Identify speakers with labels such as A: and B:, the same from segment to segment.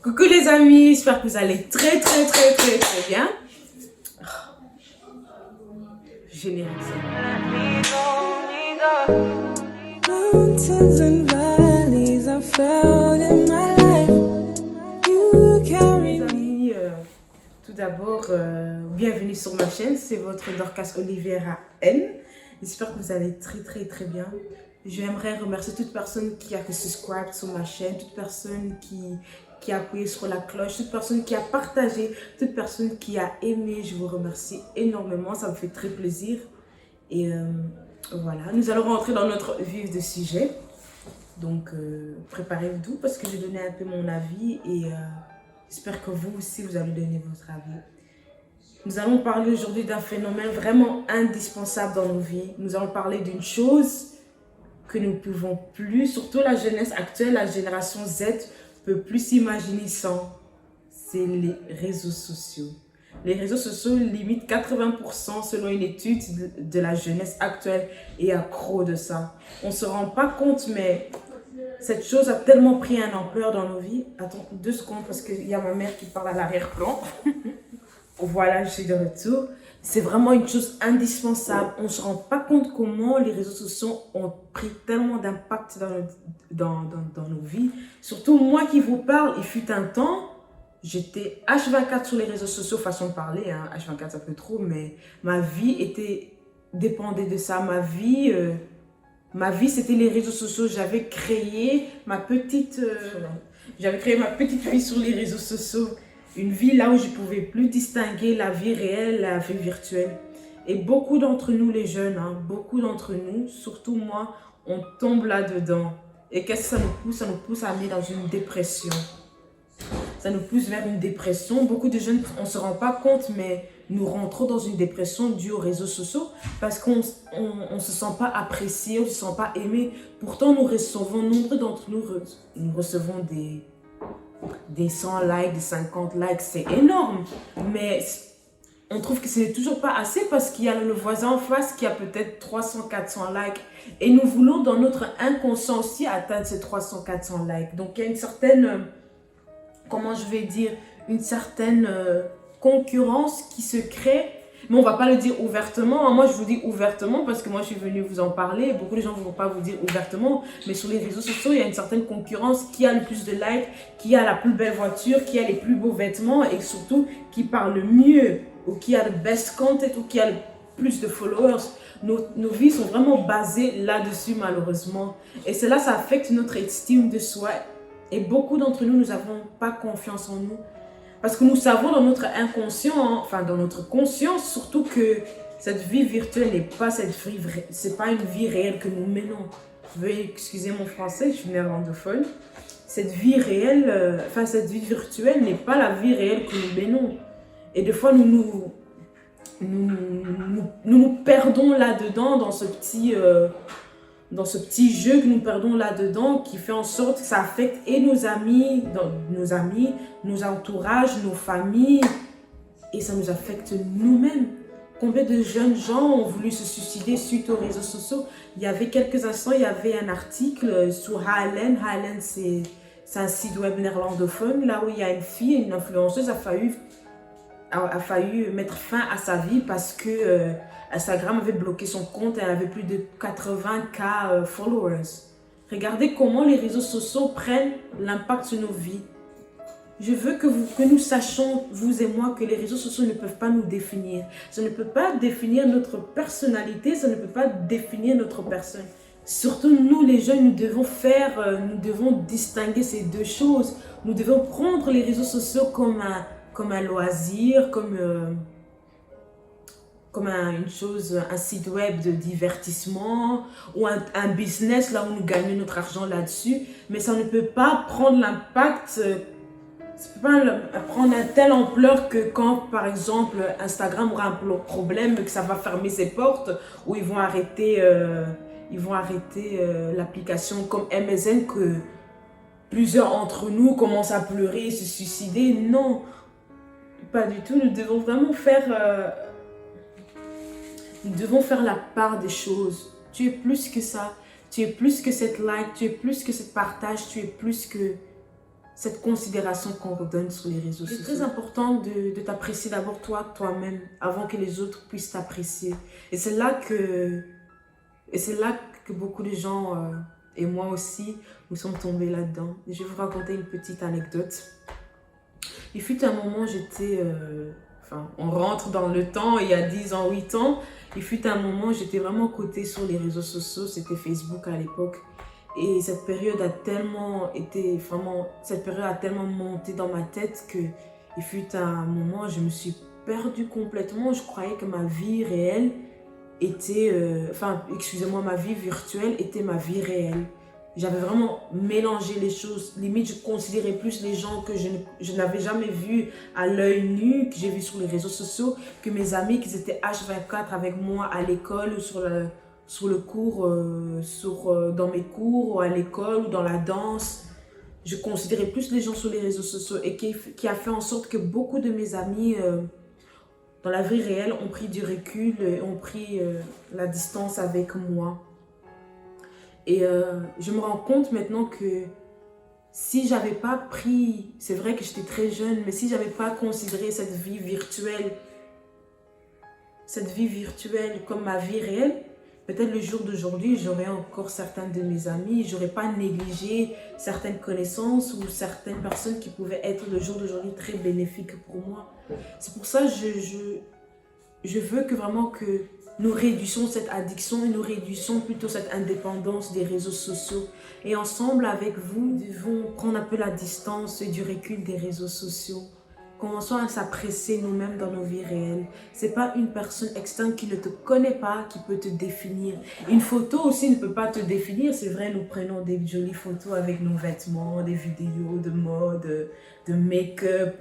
A: Coucou les amis, j'espère que vous allez très bien. Générique.
B: Mountains and valleys are found in my life. You carry
A: Les amis, tout d'abord, bienvenue sur ma chaîne, c'est votre Dorcas Oliveira N. J'espère que vous allez très bien. J'aimerais remercier toute personne qui a subscribe sur ma chaîne, toute personne qui a appuyé sur la cloche, toute personne qui a partagé, toute personne qui a aimé. Je vous remercie énormément, ça me fait très plaisir. Et voilà, nous allons rentrer dans notre vif de sujet. Donc, préparez-vous parce que j'ai donné un peu mon avis et j'espère que vous aussi, vous allez donner votre avis. Nous allons parler aujourd'hui d'un phénomène vraiment indispensable dans nos vies. Nous allons parler d'une chose que nous ne pouvons plus, surtout la jeunesse actuelle, la génération Z, ne peut plus s'imaginer sans. C'est les réseaux sociaux. Les réseaux sociaux limitent 80% selon une étude de la jeunesse actuelle et accro de ça. On ne se rend pas compte, mais cette chose a tellement pris une ampleur dans nos vies. Attends 2 secondes parce qu'il y a ma mère qui parle à l'arrière-plan. Voilà, je suis de retour. C'est vraiment une chose indispensable. On ne se rend pas compte comment les réseaux sociaux ont pris tellement d'impact dans nos vies. Surtout moi qui vous parle, il fut un temps, j'étais H24 sur les réseaux sociaux, façon de parler, hein. H24 ça peut trop, mais ma vie dépendait de ça. Ma vie c'était les réseaux sociaux. J'avais créé ma petite vie sur les réseaux sociaux. Une vie là où je ne pouvais plus distinguer la vie réelle, la vie virtuelle. Et beaucoup d'entre nous, les jeunes, beaucoup d'entre nous, surtout moi, on tombe là-dedans. Et qu'est-ce que ça nous pousse? Ça nous pousse à aller dans une dépression. Ça nous pousse vers une dépression. Beaucoup de jeunes, on ne se rend pas compte, mais nous rentrons dans une dépression due aux réseaux sociaux parce qu'on ne se sent pas apprécié, on ne se sent pas aimé. Pourtant, nous recevons, nombre d'entre nous, nous recevons des 100 likes, des 50 likes, c'est énorme. Mais on trouve que ce n'est toujours pas assez parce qu'il y a le voisin en face qui a peut-être 300, 400 likes. Et nous voulons dans notre inconscient aussi atteindre ces 300, 400 likes. Donc il y a une certaine, comment je vais dire, une certaine concurrence qui se crée. Mais on ne va pas le dire ouvertement. Moi, je vous dis ouvertement parce que moi, je suis venue vous en parler. Beaucoup de gens ne vont pas vous dire ouvertement. Mais sur les réseaux sociaux, il y a une certaine concurrence. Qui a le plus de likes, qui a la plus belle voiture, qui a les plus beaux vêtements et surtout qui parle le mieux ou qui a le best content ou qui a le plus de followers. Nos vies sont vraiment basées là-dessus malheureusement. Et cela, ça affecte notre estime de soi. Et beaucoup d'entre nous, nous n'avons pas confiance en nous. Parce que nous savons dans notre inconscient, enfin dans notre conscience, surtout que cette vie virtuelle n'est pas c'est pas une vie réelle que nous menons. Veuillez excuser mon français, je suis néerlandophone. Cette vie réelle, cette vie virtuelle n'est pas la vie réelle que nous menons. Et des fois, nous nous perdons là-dedans dans ce petit jeu que nous perdons là-dedans qui fait en sorte que ça affecte et nos amis, nos entourages, nos familles et ça nous affecte nous-mêmes. Combien de jeunes gens ont voulu se suicider suite aux réseaux sociaux? Il y avait quelques instants, il y avait un article sur HLN. HLN, c'est un site web néerlandophone là où il y a une fille, une influenceuse a failli mettre fin à sa vie parce que Instagram avait bloqué son compte et elle avait plus de 80K followers. Regardez comment les réseaux sociaux prennent l'impact sur nos vies. Je veux que nous sachions, vous et moi, que les réseaux sociaux ne peuvent pas nous définir. Ça ne peut pas définir notre personnalité, ça ne peut pas définir notre personne. Surtout nous les jeunes, nous devons distinguer ces deux choses. Nous devons prendre les réseaux sociaux comme un loisir, comme une chose, un site web de divertissement ou un business là où nous gagnons notre argent là-dessus. Mais ça ne peut pas prendre l'impact, ça ne peut pas prendre une telle ampleur que quand par exemple Instagram aura un problème, que ça va fermer ses portes ou ils vont arrêter l'application comme MSN, que plusieurs d'entre nous commencent à pleurer et se suicider. Non, pas du tout. Nous devons vraiment faire la part des choses. Tu es plus que ça. Tu es plus que cette like. Tu es plus que cette partage. Tu es plus que cette considération qu'on redonne sur les réseaux sociaux. C'est très important de t'apprécier d'abord toi-même, avant que les autres puissent t'apprécier. Et c'est là que beaucoup de gens, et moi aussi, nous sommes tombés là-dedans. Je vais vous raconter une petite anecdote. Il fut un moment, on rentre dans le temps, il y a 10 ans, 8 ans. Il fut un moment, j'étais vraiment cotée sur les réseaux sociaux, c'était Facebook à l'époque. Et cette période a tellement monté dans ma tête que il fut un moment, je me suis perdue complètement. Je croyais que ma vie réelle était, ma vie virtuelle était ma vie réelle. J'avais vraiment mélangé les choses. Limite, je considérais plus les gens que je n'avais jamais vus à l'œil nu, que j'ai vus sur les réseaux sociaux, que mes amis qui étaient H24 avec moi à l'école ou dans mes cours, ou à l'école ou dans la danse. Je considérais plus les gens sur les réseaux sociaux et qui a fait en sorte que beaucoup de mes amis dans la vie réelle ont pris du recul, ont pris la distance avec moi. Et je me rends compte maintenant que si j'avais pas pris, c'est vrai que j'étais très jeune, mais si j'avais pas considéré cette vie virtuelle comme ma vie réelle, peut-être le jour d'aujourd'hui, j'aurais encore certains de mes amis, j'aurais pas négligé certaines connaissances ou certaines personnes qui pouvaient être le jour d'aujourd'hui très bénéfiques pour moi. C'est pour ça que je veux que vraiment que nous réduisons cette addiction et nous réduisons plutôt cette indépendance des réseaux sociaux. Et ensemble avec vous, nous devons prendre un peu la distance et du recul des réseaux sociaux. Commençons à s'apprécier nous-mêmes dans nos vies réelles. C'est pas une personne externe qui ne te connaît pas qui peut te définir. Une photo aussi ne peut pas te définir. C'est vrai, nous prenons des jolies photos avec nos vêtements, des vidéos de mode, de make-up,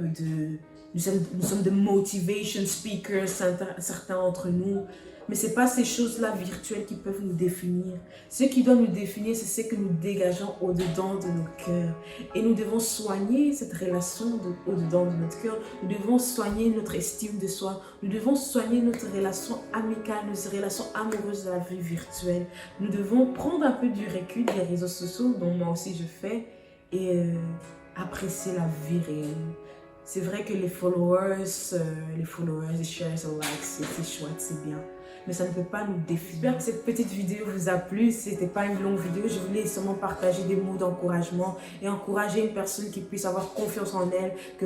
A: nous sommes de motivation speakers, certains d'entre nous. Mais ce n'est pas ces choses-là virtuelles qui peuvent nous définir. Ce qui doit nous définir, c'est ce que nous dégageons au-dedans de nos cœurs. Et nous devons soigner cette relation au-dedans de notre cœur. Nous devons soigner notre estime de soi. Nous devons soigner notre relation amicale, notre relation amoureuse de la vie virtuelle. Nous devons prendre un peu du recul des réseaux sociaux, dont moi aussi je fais, et apprécier la vie réelle. C'est vrai que les followers, les shares, les likes, c'est chouette, c'est bien. Mais ça ne peut pas nous définir. J'espère que cette petite vidéo vous a plu. Ce n'était pas une longue vidéo. Je voulais seulement partager des mots d'encouragement et encourager une personne qui puisse avoir confiance en elle, que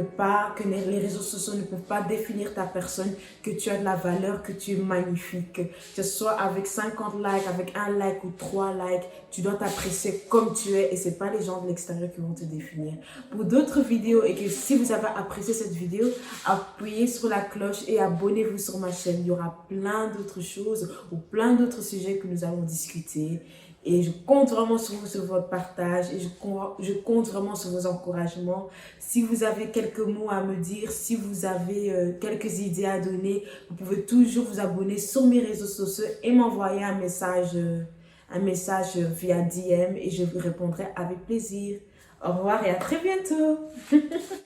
A: les réseaux sociaux ne peuvent pas définir ta personne, que tu as de la valeur, que tu es magnifique. Que ce soit avec 50 likes, avec 1 like ou 3 likes, tu dois t'apprécier comme tu es et ce n'est pas les gens de l'extérieur qui vont te définir. Pour d'autres vidéos et que si vous avez apprécié cette vidéo, appuyez sur la cloche et abonnez-vous sur ma chaîne. Il y aura plein d'autres choses ou plein d'autres sujets que nous allons discuter. Et je compte vraiment sur vous, sur votre partage et je compte vraiment sur vos encouragements. Si vous avez quelques mots à me dire, si vous avez quelques idées à donner, vous pouvez toujours vous abonner sur mes réseaux sociaux et m'envoyer un message via DM et je vous répondrai avec plaisir. Au revoir et à très bientôt.